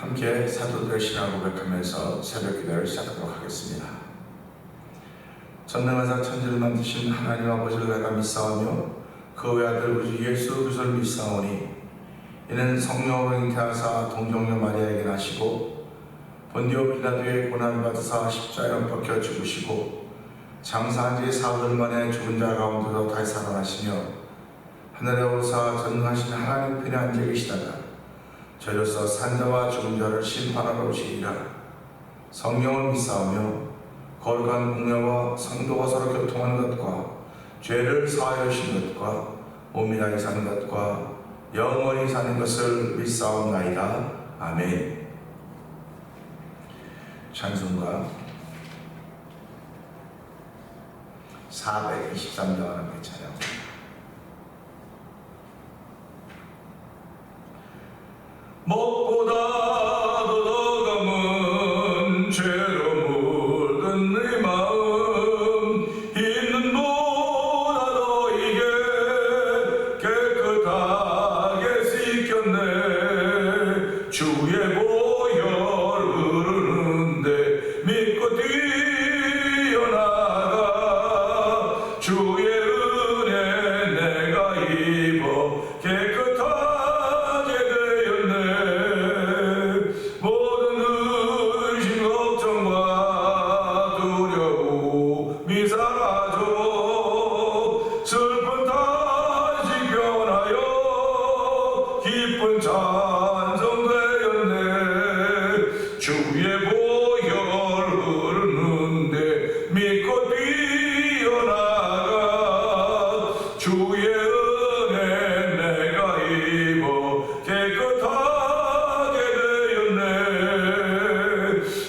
함께 사도들의 신앙을 고백하면서 새벽 기도를 시작하도록 하겠습니다. 전능하사 천지를 만드신 하나님 아버지를 내가 믿사오며 그 외아들 우리 예수 그리스도를 믿사오니 이는 성령으로 잉태하사 동정녀 마리아에게 나시고 본디오 빌라도의 고난을 받으사 십자가에 박혀 죽으시고 장사한 지 사흘 만에 죽은 자 가운데서 다시 살아나시며 하늘에 오르사 전능하신 하나님 편에 앉아 계시다가 저희로서 산자와 죽은 자를 심판하러 오시리라. 성령을 믿사오며 거룩한 공예와 성도가 서로 교통하는 것과 죄를 사하여 주신 것과 몸이 나게 사는 것과 영원히 사는 것을 믿사옵나이다. 아멘. 찬송가 423장 하나님의 찬양. 목보다도 더 감은 죄로 물든 네 마음 있는 보다 더 이게 깨끗하게 씻겼네. 주의 보혈 흐르는데 믿고 뛰어나가 주의 은혜 내가 입어 깨끗하게 되었네. 모든 의심 걱정과 두려움이 사라져 슬픈 탄식 변하여 기쁜 찬송 되었네. 주의 보혈 흐르는데 믿고 뛰어나가 주의 은혜 내가 입어 깨끗하게 되었네.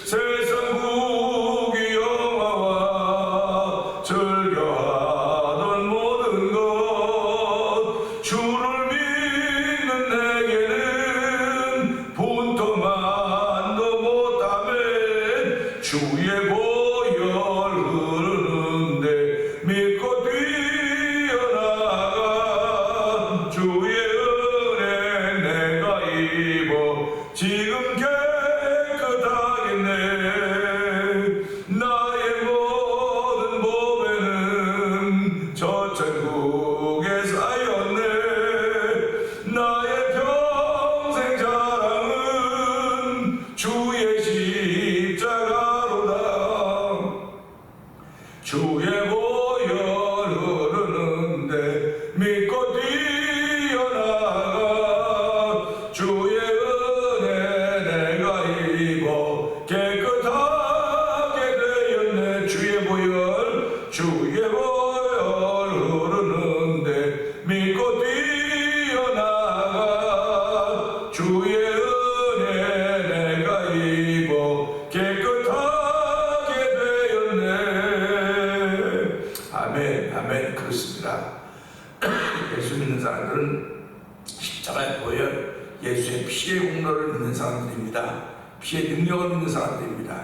세상 국위 영화와 즐겨하던 모든 것 주를 믿는 내게는 분토만도 못하면 주의 보혈 흐르는데 믿고 뛰어나가 주의 은혜 내가 입어 지금 깨끗하겠네. 나의 모든 몸에는 저 천국에 쌓였네. 나의 평생 자랑은 주의 십자가로다. 주의 보혈 흐르는데 믿고 뛰어나가 주의 은혜 내가 입어 깨끗하게 되었네. 주의 보혈 흐르는데 믿고 뛰어나가 주의 은혜 내가 입어 깨끗하게 되었네. 아멘. 아멘. 그렇습니다. 예수 믿는 사람들은 십자가의 보혈, 예수의 피의 공로를 믿는 사람들입니다. 피의 능력을 믿는 사람들입니다.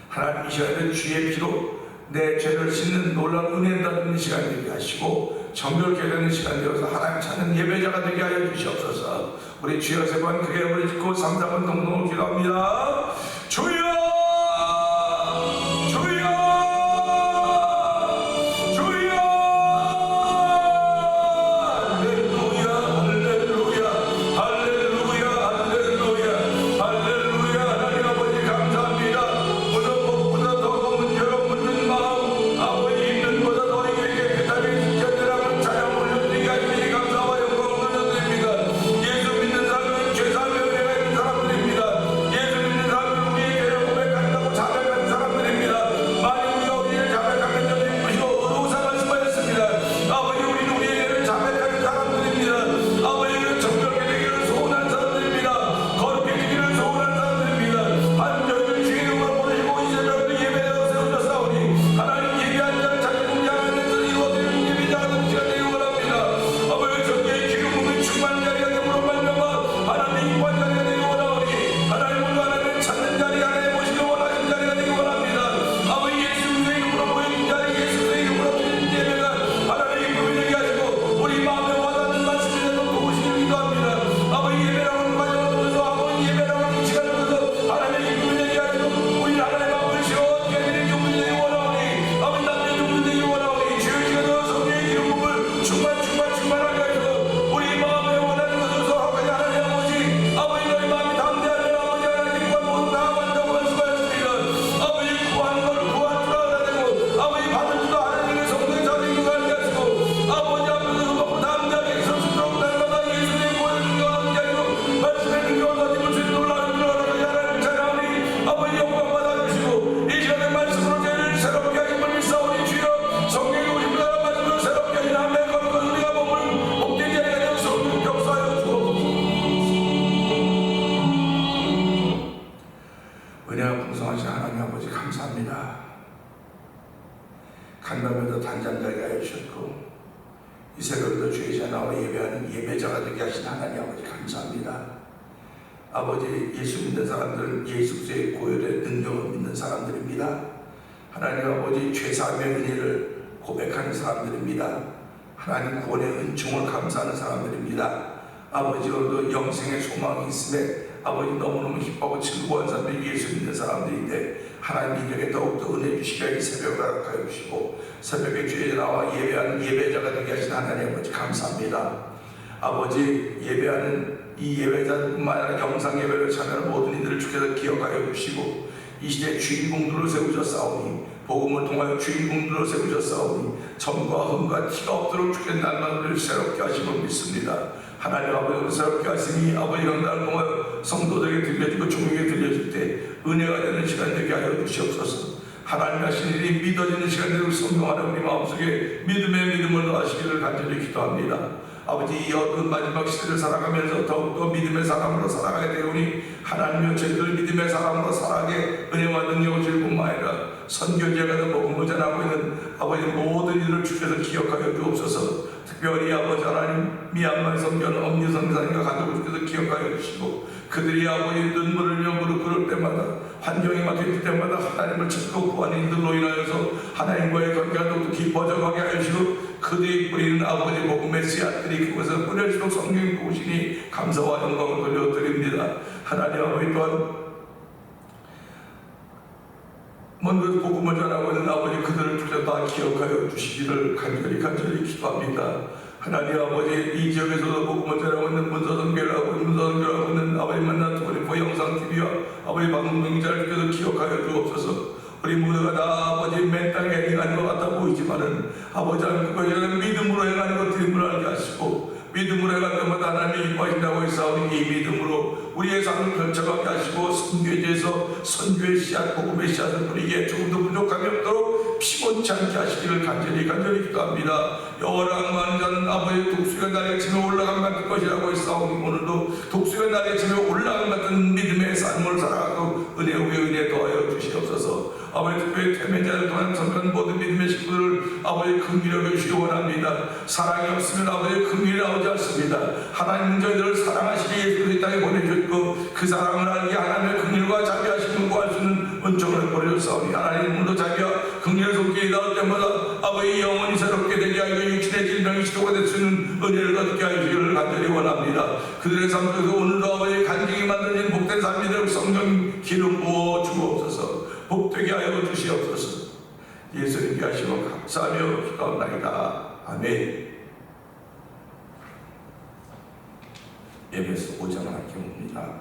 하나님 이 시간에 주의 피로 내 죄를 씻는 놀라운 은혜 받는 시간 되게 하시고 정결케 되는 시간 되어서 하나님 찾는 예배자가 되게 하여 주시옵소서. 우리 주여 세 번 크게 이름을 짓고 3, 4번 동동으로 기도합니다. 주여! 예수 믿는 감사합니다. 간밤에도 단잠자게 하여 주셨고 이 새벽에도 주의 자 나와 예배하는 예배자가 되게 하신 하나님 아버지 감사합니다. 아버지, 예수 믿는 사람들은 예수 그리스도의 고혈의 능력을 믿는 사람들입니다. 하나님 아버지, 죄사함의 은혜를 고백하는 사람들입니다. 하나님 구원의 은총을 감사하는 사람들입니다. 아버지, 오늘도 영생의 소망이 있음에 아버지 너무너무 기뻐하고 즐거운 사람들이 예수 믿는 사람들인데 하나님 이들에게 더욱더 은혜 주시기를 이 새벽을 허락하여 주시고 새벽에 주에 나와 예배하는 예배자가 되게 하신 하나님 아버지 감사합니다. 아버지, 예배하는 이 예배자뿐만 아니라 영상 예배를 참여하는 모든 이들을 주께서 기억하여 주시고 이 시대 주인공들을 세우셨사오니 복음을 통하여 주인공들을 세우셨사오니 점과 흠과 티가 없도록 주께서 날마다 새롭게 하시고 믿습니다. 하나님 아버지, 새롭게 하시니 아버지 강단을 통하여 성도들에게 들려지고 종에게 들려질 때 은혜가 되는 시간 되게 하여 주시옵소서. 하나님 하신 일이 믿어지는 시간들을 성공하는 우리 마음속에 믿음의 믿음을 더하시기를 간절히 기도합니다. 아버지, 이 어두운 마지막 시대를 살아가면서 더욱더 믿음의 사람으로 살아가야 되오니 하나님의 저희들 믿음의 사람으로 살아가게 은혜와 능력을 주실 뿐만 아니라 선교제가 복음을 전하고 있는 아버지 모든 이들을 주께서 기억하여 주옵소서. 특별히 아버지 하나님 미얀마 선교는 엄니 선교사님과 가족을 주께서 기억하여 주시고 그들이 아버지 눈물을 흘려 무릎 꿇을 때마다 환경이 막힐 때마다 하나님을 찾고 구하는 이들로 인하여서 하나님과의 관계가 더욱 깊어져가게 하시고 그들이 뿌리는 아버지 복음의 씨앗들이 그곳에서 뿌려지도록 성경이 보시니 감사와 영광을 돌려드립니다. 하나님 아버지 또한 먼저 복음을 전하고 있는 아버지 그들을 주께서 다 기억하여 주시기를 간절히 기도합니다. 하나님 아버지, 이 지역에서도 복음을 전하고 있는 문서선교를 하고 있는 아버지 만난 투고리포 영상TV와 아버지 방송명자를 주께서 기억하여 주옵소서. 우리 모두가 다 아버지 맨 땅에 행하는 것 같아 보이지만은 아버지 하나님 그것을 믿음으로 행하는 것들임을 알게 하시고 믿음으로 행할 때마다 하나님이 이뻐하신다고 했사오니 이 믿음으로 우리의 삶을 펼쳐가게 하시고 선교제에서 선교의 씨앗 복음의 씨앗을 뿌리기에 조금도 부족함이 없도록 피곤치 않게 하시기를 간절히 기도합니다. 영원한 많은 자는 아버지 독수리가 날개 치며 올라간 같은 것이라고 했사오니 오늘도 독수리가 날개 치며 올라간 같은 믿음의 삶을 살아가고 은혜 위에 은혜 더하여 주시옵소서. 아버지 특별히 태면자를 통한 선한 모든 믿음의 식구들을 아버지 긍휼히 여기시기 원합니다. 사랑이 없으면 아버지 긍휼이 나오지 않습니다. 하나님 저희들을 사랑하시기 예수 이 땅에 보내주셨고 그 사랑을 알게 하나님의 긍휼과 자비하심을 구할 수 있는 은총을 보내주셨사오니 하나님으로 자비와 긍휼의 손길이 나올 때마다 아버지 영혼이 새롭게 되게 하여 육신의 질병이 치료가 될 수 있는 은혜를 얻게 하시기를 간절히 원합니다. 그들의 삶 속에서 오늘도 아버지 간증이 만들어진 복된 삶이 되도록 성령 기름 부어 주옵소서. 복되게 하여 주시옵소서. 예수님께 하시고 감사하며 기도합니다. 아멘. 예배에서 5장 함께 봅니다.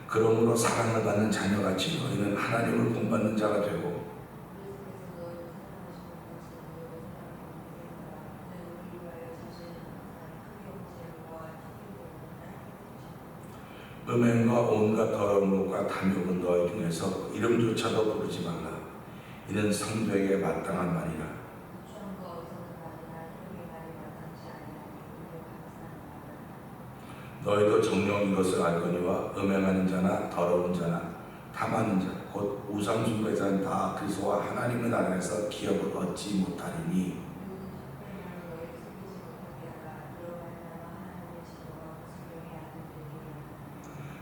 그러므로 사랑을 받는 자녀같이 너희는 하나님을 본받는 자가 되고 음행과 온갖 더러운 것과 탐욕은 너희 중에서 이름조차도 부르지 말라. 이는 성도에게 마땅한 말이라. 너희도 정녕 이것을 알거니와 음행하는 자나 더러운 자나 탐하는 자 곧 우상숭배자는 다 그리스도와 하나님의 나라에서 기업을 얻지 못하리니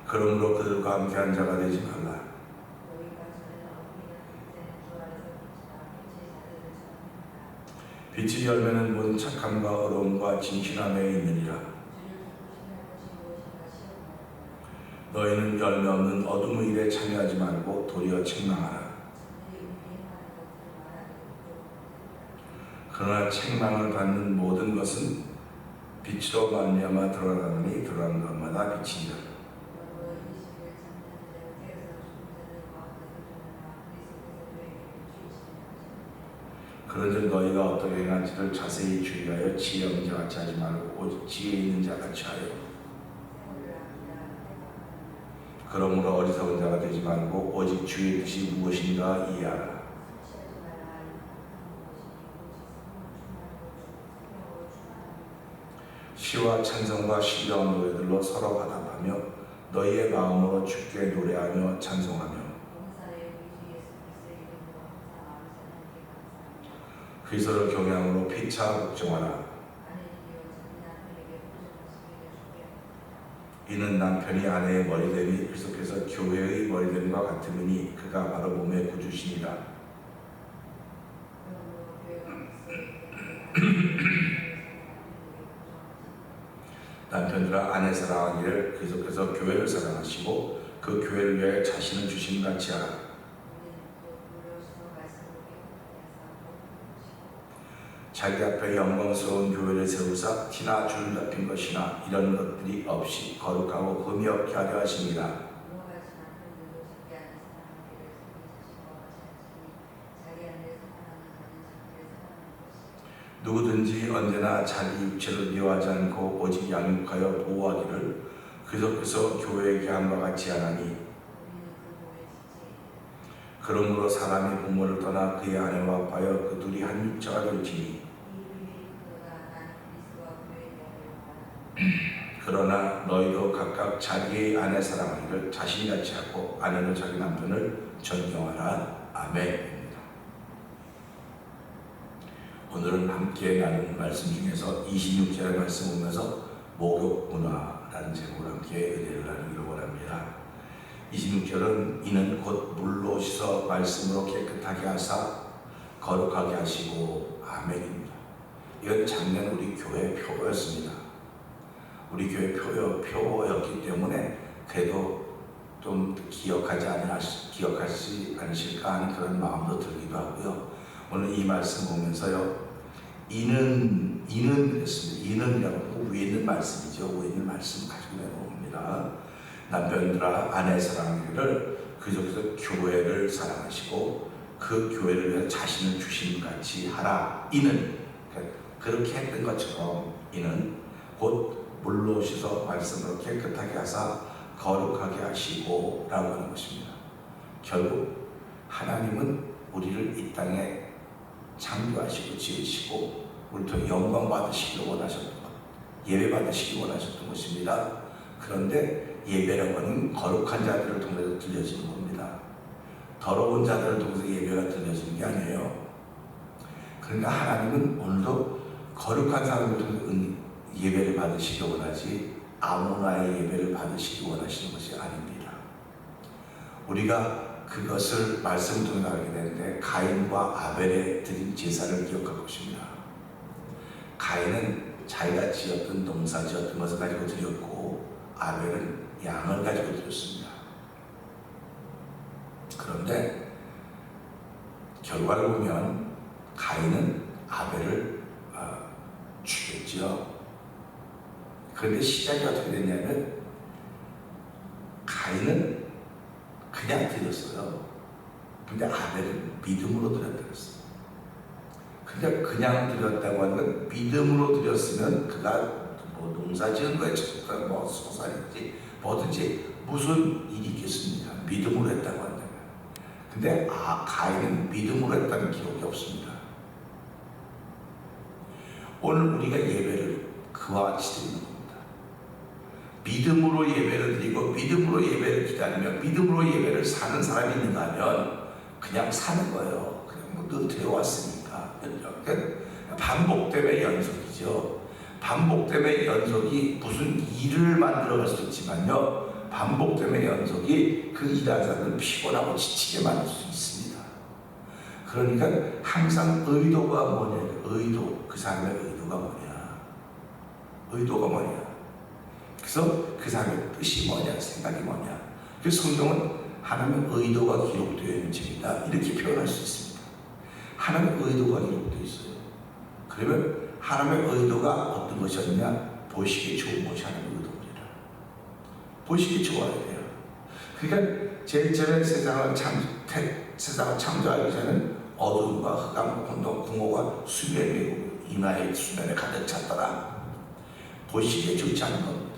그러므로 그들과 함께한 자가 되지 말라. 빛의 열매는 모든 착함과 의로움과 진실함에 있느니라. 너희는 열매 없는 어둠의 일에 참여하지 말고 도리어 책망하라. 그러나 책망을 받는 모든 것은 빛으로 말미암아 드러나니 드러난 것마다 빛이니라. 그런즉 너희가 어떻게 행할지를 자세히 주의하여 지혜 없는 자같이 하지 말고 오직 지혜 있는 자같이 하여 그러므로 어리석은 자가 되지 말고 오직 주의 뜻이 무엇인가 이해하라. 시와 찬송과 신령한 노래들로 서로 화답하며 너희의 마음으로 주께 노래하며 찬송하며 그리스도를 경외함으로 피차 복종하라. 이는 남편이 아내의 머리됨이 그리스도께서 교회의 머리됨과 같음이니 그가 바로 몸의 구주시니라. 남편들아 아내 사랑하기를 그리스도께서 교회를 사랑하시고 그 교회를 위하여 자신을 주신 같이 하라. 자기 앞에 영광스러운 교회를 세우사 티나 줄 잡힌 것이나 이런 것들이 없이 거룩하고 흠이 없게 하려 하십니다. 누구든지 언제나 자기 육체를 미워하지 않고 오직 양육하여 보호하기를 그리스도께서 교회에게 한 바 같이 하나니 그러므로 사람이 부모를 떠나 그의 아내와 합하여 그 둘이 한 육체가 될지니 그러나 너희도 각각 자기의 아내 사랑하기를 자신같이 하고 아내는 자기 남편을 존경하라. 아멘. 오늘은 함께 나눈 말씀 중에서 26절의 말씀 보면서 목욕 문화라는 제목으로 함께 은혜를 나누기를 원합니다. 26절은 이는 곧 물로 씻어 말씀으로 깨끗하게 하사 거룩하게 하시고 아멘입니다. 이건 작년 우리 교회 표어였습니다. 우리 교회 표어였기 때문에 그래도 좀 기억하지 않으실까 하는 그런 마음도 들기도 하고요. 오늘 이 말씀 보면서요, 이는 그랬습니다. 이는이라고 위에 있는 말씀이죠. 위에 있는 말씀 가지고 내려옵니다. 남편들아 아내 사랑하기를 그리스도께서 교회를 사랑하시고 그 교회를 위해 자신을 주신 같이 하라. 이는 그렇게 했던 것처럼 이는 곧 물로 씻어 말씀으로 깨끗하게 하사 거룩하게 하시고 라고 하는 것입니다. 결국 하나님은 우리를 이 땅에 창조하시고 지으시고 우리도 영광 받으시기를 원하셨던 것, 예배 받으시기 원하셨던 것입니다. 그런데 예배라고 하는 거룩한 자들을 통해서 들려지는 겁니다. 더러운 자들을 통해서 예배가 들려지는 게 아니에요. 그러니까 하나님은 오늘도 거룩한 사람을 통해서 예배를 받으시기 원하지 아무나의 예배를 받으시기 원하시는 것이 아닙니다. 우리가 그것을 말씀을 통해 알게 되는데 가인과 아벨의 드린 제사를 기억할 것입니다. 가인은 자기가 지었던 농사 지었던 것을 가지고 드렸고 아벨은 양을 가지고 드렸습니다. 그런데 결과를 보면 가인은 아벨을 죽였죠. 그런데 시작이 어떻게 됐냐면 가인은 그냥 드렸어요. 근데 아벨은 믿음으로 드렸다 그랬어요. 근데 그냥 드렸다고 하는 건 믿음으로 드렸으면 그가 뭐 농사 지은 거에 뭐 소산인지 뭐든지 무슨 일이 있겠습니까? 믿음으로 했다고 한다면. 근데 가인은 믿음으로 했다는 기록이 없습니다. 오늘 우리가 예배를 그와 같이 드리는 겁니다. 믿음으로 예배를 드리고 믿음으로 예배를 기다리며 믿음으로 예배를 사는 사람이 있는가 하면 그냥 사는 거예요. 그냥 뭐 늘 되어왔으니까. 반복됨의 연속이죠. 반복됨의 연속이 무슨 일을 만들어갈 수 있지만요, 반복됨의 연속이 그 일하자를 피곤하고 지치게 만들 수 있습니다. 그러니까 항상 의도가 뭐냐, 그 사람의 의도가 뭐냐, 의도가 뭐냐. 그래서 그 사람의 뜻이 뭐냐, 생각이 뭐냐. 그래서 성경은 하나님의 의도가 기록되어 있는 책이다, 이렇게 표현할 수 있습니다. 하나님의 의도가 기록되어 있어요. 그러면 하나님의 의도가 어떤 것이었느냐, 보시기 좋은 것이 하나님의 의도입니다. 보시기 좋아야 돼요. 그러니까 제일 전에 세상을 창조하기 전에는 어둠과 흑암, 혼돈, 공허가 수면에 이마의 수면에 가득 찼더라. 보시기에 좋지 않은 겁니다.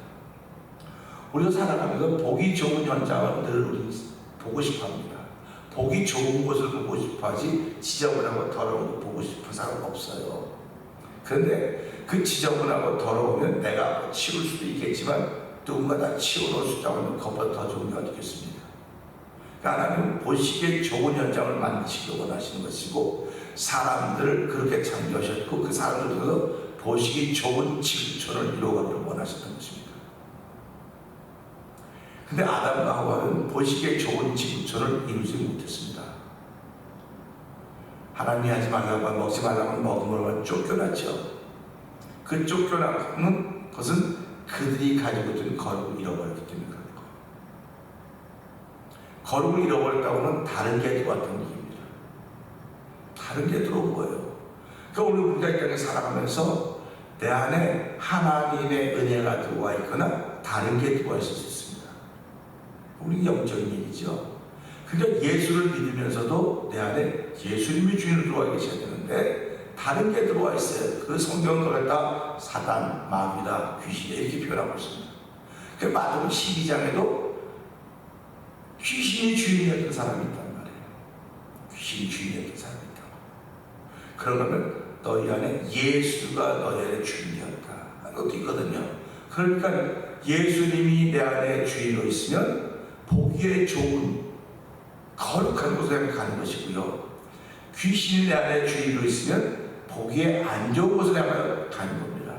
우리가 살아가면서 보기 좋은 현장을 늘 우리 보고 싶어 합니다. 보기 좋은 것을 보고 싶어 하지 지저분하고 더러운 거 보고 싶은 사람 없어요. 그런데 그 지저분하고 더러우면 내가 치울 수도 있겠지만 누군가 다 치워놓을 수 있다고 하면 그것보다 더 좋은 게 어디겠습니까? 하나님은 보시기에 좋은 현장을 만드시기 원하시는 것이고 사람들을 그렇게 창조하셨고 그 사람들 통해서 보시기 좋은 지구촌을 이루어가기를 원하셨던 것입니다. 근데 아담과 하와는 보시기에 좋은 지구촌을 이루지 못했습니다. 하나님이 하지 말라고 먹지 말라고 먹음으로 쫓겨났죠. 그 쫓겨나는 것은 그들이 가지고 있던 거룩을 잃어버렸기 때문에 그런 거예요. 거룩을 잃어버렸다고는 다른 게 들어왔다는 얘기입니다. 다른 게 들어온 거예요. 그러니까 오늘 우리가 이 땅에 살아가면서 내 안에 하나님의 은혜가 들어와 있거나 다른 게 들어와 있을 수 있습니다. 우리 영적인 얘기죠. 그러니까 예수를 믿으면서도 내 안에 예수님이 주인으로 들어와 계셔야 되는데 다른 게 들어와 있어요. 그 성경을 다 사단, 마귀다, 귀신이다 이렇게 표현하고 있습니다. 그 마태복음 12장에도 귀신이 주인이었던 사람이 있단 말이에요. 귀신이 주인이었던 사람이 있다. 그러면 너희 안에 예수가 너희 안에 주인이었다. 그것도 있거든요. 그러니까 예수님이 내 안에 주인으로 있으면 보기에 좋은 거룩한 곳에 가는 것이고요. 귀신이 내 안에 주인으로 있으면 보기에 안 좋은 곳을 향하여 가는 겁니다.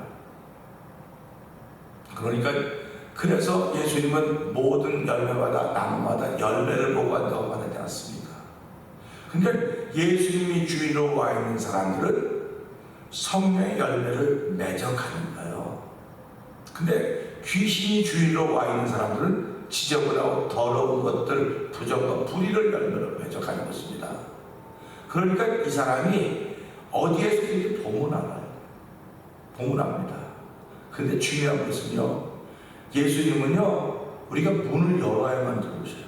그러니까 그래서 예수님은 모든 열매마다 나무마다 열매를 보고 한다고 말하지 않습니까? 그러니까 예수님이 주인으로 와 있는 사람들은 성령의 열매를 맺어가는 거예요. 근데 귀신이 주인으로 와 있는 사람들은 지저분하고 더러운 것들, 부정과 불의를 열매로 맺어가는 것입니다. 그러니까 이 사람이 어디에서 이렇게 보면 알아요. 보면 압니다. 근데 중요한 것은요, 예수님은요, 우리가 문을 열어야만 들어오셔요.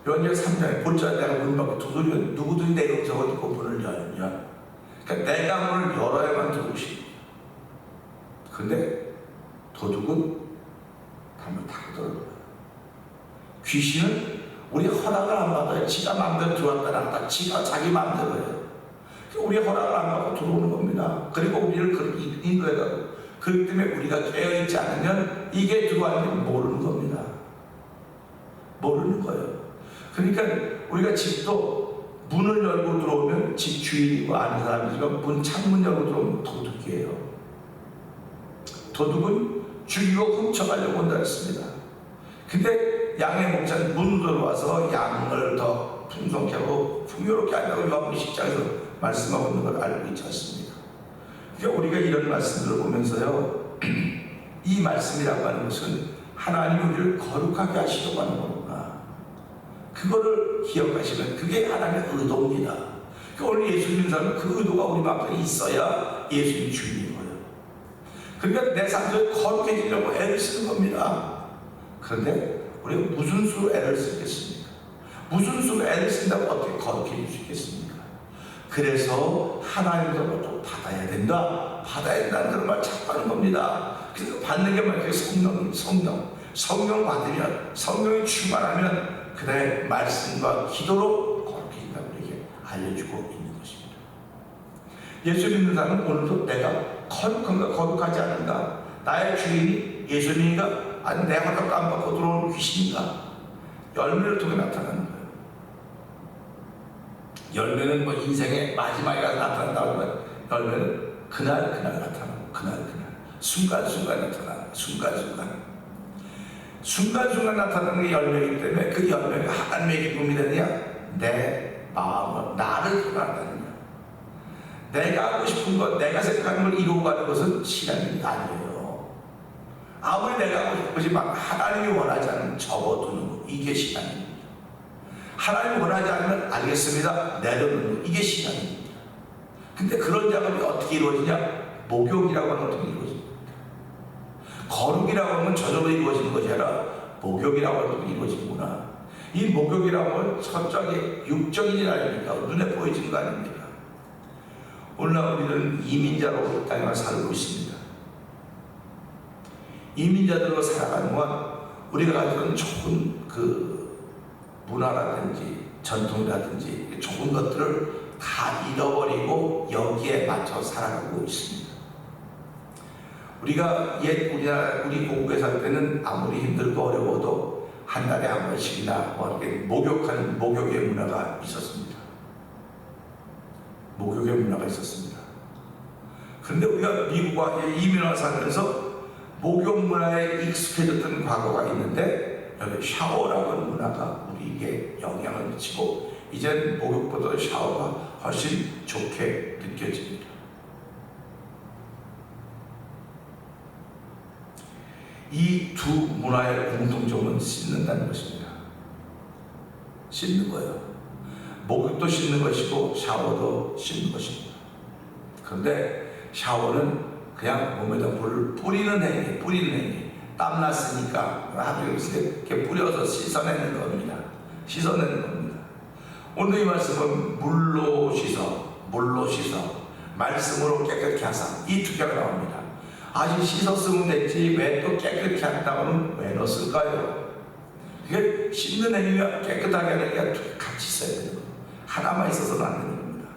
요한계시록 3장에 보자 내가 문 밖에 두드리면 누구든지 내 음성을 듣고 문을 열면, 그러니까 내가 문을 열어야만 들어오십니다. 근데 도둑은 담을 타고 들어가요. 귀신은 우리 허락을 안 받아요. 지가 마음대로 들어왔다 나왔다. 지가 자기 마음대로 해요. 우리 허락을 안 받고 들어오는 겁니다. 그리고 우리를 그렇게 인도해가고 그렇기 때문에 우리가 깨어있지 않으면 이게 들어왔는지 모르는 겁니다. 모르는 거예요. 그러니까 우리가 집도 문을 열고 들어오면 집 주인이고 아는 사람이지만 창문 열고 들어오면 도둑이에요. 도둑은 죽이고 훔쳐가려고 온다 했습니다. 근데 양의 목자는 문으로 들어와서 양을 더 풍성케 하고 풍요롭게 한다고 요한복음 10장에서 말씀하고 있는 걸 알고 있지 않습니까? 그러니까 우리가 이런 말씀들을 보면서요, 이 말씀이라고 하는 것은 하나님이 우리를 거룩하게 하시려고 하는 거구나. 그거를 기억하시면 그게 하나님의 의도입니다. 그러니까 오늘 예수 믿는 사람은 그 의도가 우리 마음에 있어야 예수님이 주인인 거예요. 그러니까 내 삶을 거룩해지려고 애를 쓰는 겁니다. 그런데 우리가 무슨 수로 애를 쓰겠습니까? 무슨 수로 애를 쓴다고 어떻게 거룩해질 수 있겠습니까? 그래서 하나님으로부터 받아야 된다. 받아야 된다는 그런 말 자꾸 하는 겁니다. 그래서 받는 게 뭐예요? 성령 받으면, 성령이 충만하면 그날의 말씀과 기도로 거룩해진다고 우리에게 알려주고 있는 것입니다. 예수 믿는 사람은 오늘도 내가 거룩한가 거룩하지 않은가, 나의 주인이 예수님인가 아니 내 허락 안 받고 들어오는 귀신인가, 열매를 통해 나타나는 거예요. 열매는 뭐 인생의 마지막에 나타난다고 하면 열매는 그날 나타나고 그날 순간순간 나타나고 순간순간 나타나는 게 열매이기 때문에 그 열매가 하나님의 기쁨이 되느냐, 내 마음을 나를 변화한다는 거예요. 내가 하고 싶은 것, 내가 생각하는 걸 이루어가는 것은 신앙이 아니에요. 아무리 내가 하고 싶지만 하나님이 원하지 않으면 접어두는 것, 이게 신앙입니다. 하나님이 원하지 않으면 알겠습니다, 내려놓는 것, 이게 신앙입니다. 근데 그런 작업이 어떻게 이루어지냐? 목욕이라고 하는 어떻게 이루어집니다. 거룩이라고 하면 저절로 이루어지는 것이 아니라 목욕이라고 하는 것도 이루어지는구나. 이 목욕이라고 하면 철저하게 육적인 일 아닙니까? 눈에 보여지는 거 아닙니까? 오늘날 우리는 이민자로 땅에 살고 있습니다. 이민자들로 살아가는 동안 우리가 가지고 있는 좋은 그 문화라든지 전통이라든지 좋은 것들을 다 잃어버리고 여기에 맞춰 살아가고 있습니다. 우리가 우리 고국에 살 때는 아무리 힘들고 어려워도 한 달에 한 번씩이나 이렇게 목욕의 문화가 있었습니다. 목욕의 문화가 있었습니다. 그런데 우리가 미국 이민 와서 살면서 목욕 문화에 익숙해졌던 과거가 있는데 여기 샤워라고 하는 문화가 우리에게 영향을 미치고 이제 목욕보다 샤워가 훨씬 좋게 느껴집니다. 이 두 문화의 공통점은 씻는다는 것입니다. 씻는 거예요. 목욕도 씻는 것이고 샤워도 씻는 것입니다. 그런데 샤워는 그냥 몸에다 물을 뿌리는 행위. 땀 났으니까 하루 이렇게 뿌려서 씻어내는 겁니다. 오늘 이 말씀은 물로 씻어, 말씀으로 깨끗게 하사, 이 두 개가 나옵니다. 아직 씻었으면 됐지 왜 또 깨끗게 한다고는 왜 넣었을까요? 이게 씻는 행위와 깨끗하게 하는 게 같이 있어야 되는 거예요. 하나만 있어서는 안 되는 겁니다.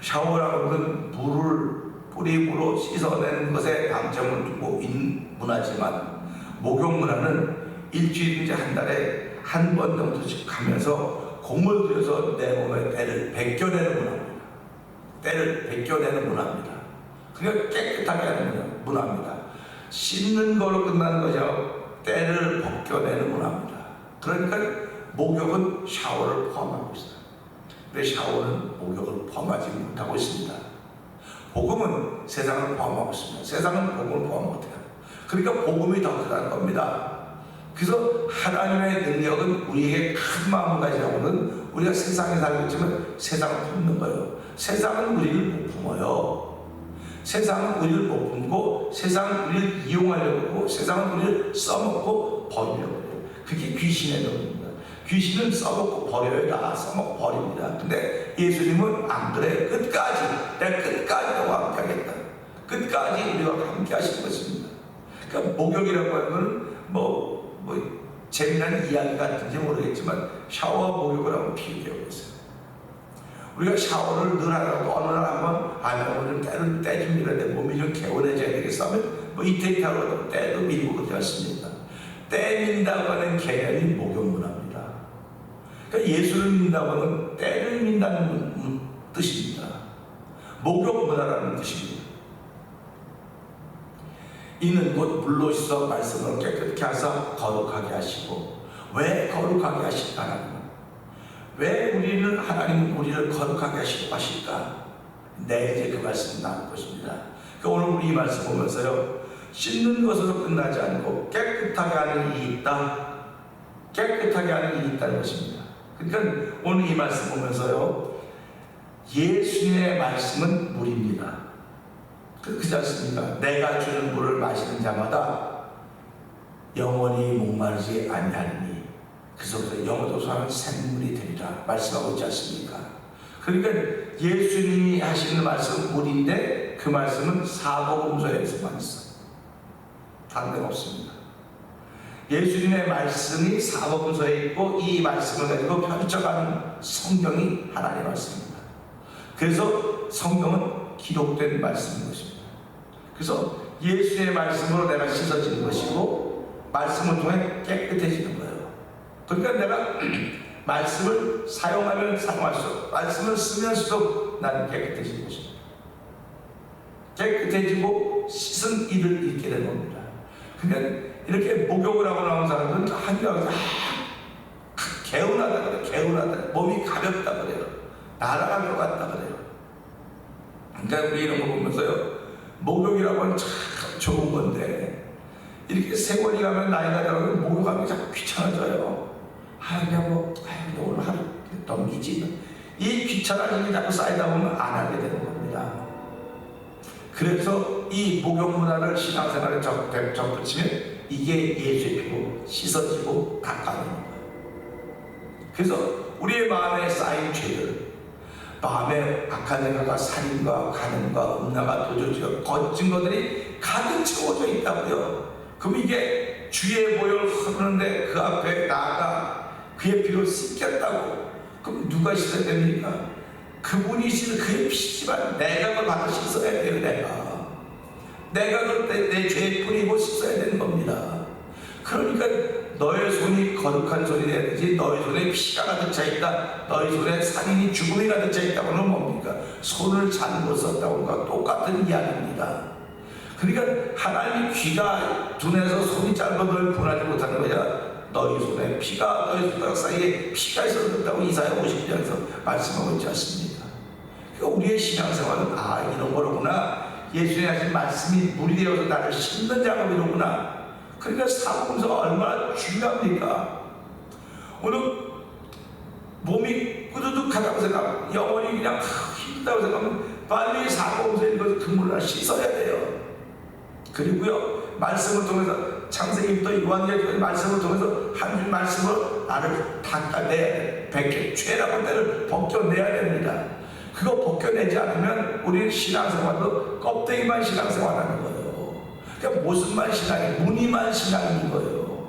샤워라고 하는 물을 뿌림으로 씻어내는 것에 방점을 두고 있는 문화지만 목욕 문화는 일주일인지 한 달에 한 번 정도씩 하면서 공을 들여서 내 몸의 때를 벗겨내는 문화입니다. 그러니까 깨끗하게 하는 문화입니다. 씻는 거로 끝나는 거죠. 때를 벗겨내는 문화입니다. 그러니까 목욕은 샤워를 포함하고 있어요. 근데 샤워는 목욕을 포함하지 못하고 있습니다. 복음은 세상을 포함하고 있습니다. 세상은 복음을 포함 못해요. 그러니까 복음이 더 크다는 겁니다. 그래서 하나님의 능력은 우리에게 큰 마음을 가지라고는 우리가 세상에 살고 있지만 세상을 품는 거예요. 세상은 우리를 못 품어요. 세상은 우리를 못 품고 세상은 우리를 이용하려고 하고 세상은 우리를 써먹고 버리려고 해요. 그게 귀신의 놈입니다. 귀신은 써먹고 버려요. 다 써먹고 버립니다. 근데 예수님은 안 그래. 내가 끝까지 너와 함께 하겠다. 끝까지 우리와 함께 하실 것입니다. 그러니까 목욕이라고 하는 건 재미난 이야기 같은지 모르겠지만 샤워 목욕을 한번 비교해 보세요. 우리가 샤워를 늘 하라고 어느 날 한번 오늘 때를 떼줍니다. 내 몸이 좀 개운해져야 되겠어 하면 이틀 하고 때도 밀고 그렇게 하십니다. 때 민다고 하는 개념이 목욕 문화입니다. 그러니까 예수를 민다고 하는 때를 민다는 뜻입니다. 목욕 문화라는 뜻입니다. 이는 곧 물로 씻어 말씀으로 깨끗게 하사 거룩하게 하시고, 왜 거룩하게 하실까라는, 왜 하나님은 우리를 거룩하게 하실까? 내일 이제 그 말씀 나눌 것입니다. 그러니까 오늘 우리 이 말씀 보면서요, 씻는 것으로 끝나지 않고 깨끗하게 하는 일이 있다. 깨끗하게 하는 일이 있다는 것입니다. 그러니까 오늘 이 말씀 보면서요, 예수님의 말씀은 물입니다. 그렇지 않습니까? 내가 주는 물을 마시는 자마다 영원히 목마르지 아니하리니 그 속에서 영원토록 하는 샘물이 되리라 말씀하고 있지 않습니까? 그러니까 예수님이 하시는 말씀은 물인데 그 말씀은 사복음서에서만 있어요. 다른 데는 없습니다. 예수님의 말씀이 사복음서에 있고 이 말씀을 가지고 펼쳐가는 성경이 하나님의 말씀입니다. 그래서 성경은 기록된 말씀인 것입니다. 그래서 예수의 말씀으로 내가 씻어지는 것이고 말씀을 통해 깨끗해지는 거예요. 그러니까 내가 말씀을 사용하면 사용할수록 말씀을 쓰면 쓸수록 나는 깨끗해지는 것입니다. 깨끗해지고 씻은 일을 잃게 되는 겁니다. 그러니까 이렇게 목욕을 하고 나온 사람들은 한명에서 개운하다 그래요. 개운하다. 몸이 가볍다 그래요. 날아갈 것 같다 그래요. 그러니까 우리 이런 거 보면서요, 목욕이라고 하면 참 좋은 건데 이렇게 세월이 가면 나이가 들어가면 목욕하기 자꾸 귀찮아져요. 그냥 오늘 하루 넘기지. 이 귀찮은 일이 자꾸 쌓이다 보면 안 하게 되는 겁니다. 그래서 이 목욕 문화를 신앙생활에 접붙이면 이게 예수의 피로 씻어지고 닦아내는 거예요. 그래서 우리의 마음에 쌓인 죄들, 마음에 악한 생각과 살인과 간음과 음란과 도적질과 거친 것들이 가득 채워져 있다고요. 그럼 이게 주의 보혈 흐르는데 그 앞에 나아가 그의 피로 씻겼다고. 그럼 누가 씻어야 됩니까? 그분이 씻는 그의 피지만 내가 그걸 받아 씻어야 돼요. 내가 그걸 내 죄에 뿌리고 씻어야 되는 겁니다. 그러니까 너의 손이 거룩한 손이 돼야 되지, 너의 손에 피가 가득 차 있다, 너의 손에 살인이 죽음이 가득 차 있다고는 뭡니까? 손을 잘못 썼다고 가 똑같은 이야기입니다. 그러니까 하나님이 귀가 둔해서 손이 짧아 널 분하지 못하는 거야. 너희 손에 피가, 너희 손가락 사이에 피가 있어서 그렇다고 이사야 50장에서 말씀하고 있지 않습니까? 그러니까 우리의 신앙생활은 이런 거로구나. 예수님이 하신 말씀이 물이 되어서 나를 씻는 작업이로구나. 그러니까 사복음서가 얼마나 중요합니까? 오늘 몸이 꾸두둑하다고 생각하면, 영혼이 그냥 힘들다고 생각하면 빨리 사복음서 읽어서 그물을 씻어야 돼요. 그리고요, 말씀을 통해서 창세기부터 요한계시까지 말씀을 통해서 한 줄 말씀으로 나를 닦아내야 돼. 죄라고 때를 벗겨내야 됩니다. 그거 벗겨내지 않으면 우리는 신앙생활도 껍데기만 신앙생활하는 거예요. 그러니까 모습만 신앙이, 무늬만 신앙인 거예요.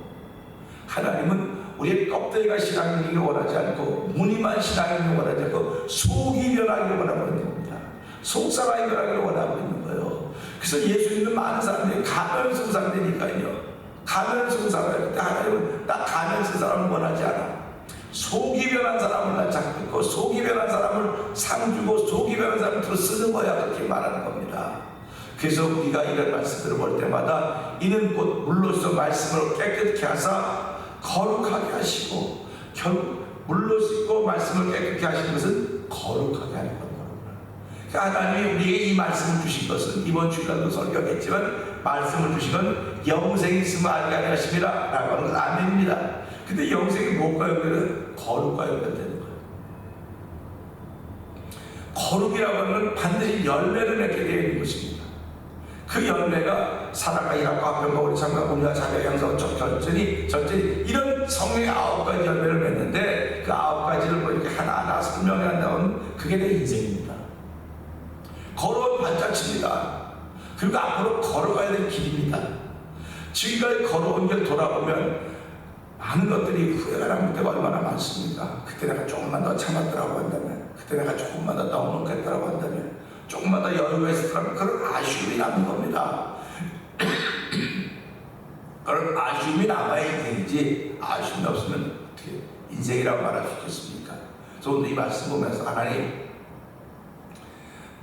하나님은 우리의 껍데기가 신앙이길 원하지 않고 무늬만 신앙이길 원하지 않고 속이 변하기를 원하고 있는 겁니다. 속사람이 변하기를 원하고 있는 거예요. 그래서 예수님은 많은 사람들이 가면승사되니까요. 가면승사를 때 하나님은 나 가면승 사람을 원하지 않아. 속이 변한 사람을 나 찾고 있고, 속이 변한 사람을 상 주고, 속이 변한 사람을 들어 쓰는 거야. 그렇게 말하는 겁니다. 그래서 우리가 이런 말씀들을 볼 때마다 이는 곧 물로서 말씀을 깨끗게 하사 거룩하게 하시고, 결국 물로 씻고 말씀을 깨끗게 하시는 것은 거룩하게 하는 겁니다. 그러니까 하나님이 우리에게 이 말씀을 주신 것은, 이번 주일날도 설교했지만 말씀을 주신 건 영생이 있으면 알게 하십니다 라고 하는 것은 아멘입니다. 근데 영생이 무엇과 연결은? 거룩과 연결되는 거예요. 거룩이라고 하는 건 반드시 열매를 맺게 되어 있는 것입니다. 그 열매가 사랑과 희락과 화평과 우리참과 공의와 자비와 양성, 전전이 이런 성령의 9가지 열매를 맺는데, 그 9가지를 뭐 이렇게 하나하나 설명해 한다면 그게 내 인생입니다. 걸어온 발자취입니다. 그리고 앞으로 걸어가야 될 길입니다. 지금까지 걸어온 길 돌아보면 많은 것들이 후회가 남을 때가 얼마나 많습니까? 그때 내가 조금만 더 참았더라고 한다면, 그때 내가 조금만 더 넉넉했더라고 한다면, 조금만 더 여유가 있었더라면, 그런 아쉬움이 남는 겁니다. 그런 아쉬움이 남아야 인생이지, 아쉬움이 없으면 어떻게 인생이라고 말할 수 있겠습니까? 그래서 오늘 이 말씀 보면서 하나님,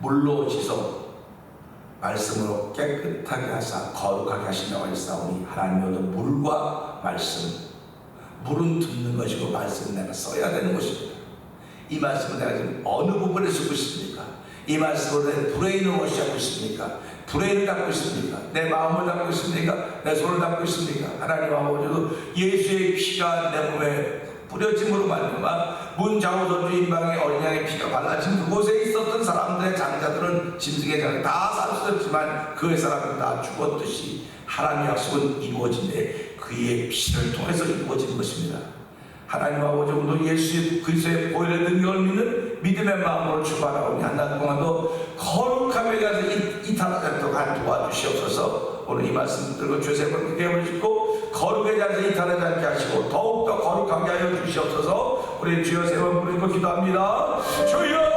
물로 씻어 말씀으로 깨끗하게 하사 거룩하게 하신다고 했사오니, 하나님이 오늘 물과 말씀, 물은 듣는 것이고 말씀은 내가 써야 되는 것입니다. 이 말씀은 내가 지금 어느 부분에 쓰고 있습니까? 이 말씀으로 내 브레인을 워시하고 있습니까? 브레인을 닦고 있습니까? 내 마음을 닦고 있습니까? 내 손을 닦고 있습니까? 하나님 아버지도 예수의 피가 내 몸에 뿌려짐으로 말미암아 문자우선주 인방의 어린 양의 피가 발라진 그곳에 있었던 사람들의 장자들은 짐승의 장을 다 살수없지만 그의 사람은 다 죽었듯이 하나님의 약속은 이루어진데 그의 피를 통해서 이루어진 것입니다. 하나님 아버지, 오늘도 예수 그리스도의 보혈의 능력을 믿는 믿음의 마음으로 출발하오니 한 달 동안도 거룩함에 대해서 이탈하도록 도와주시옵소서. 오늘 이 말씀 들고 죄세번 깨어을 짓고 거룩에 대해서 이탈하지 않게 하시고 더욱더 거룩하게 하여 주시옵소서. 우리 주여 세 번 부르고 기도합니다. 주여!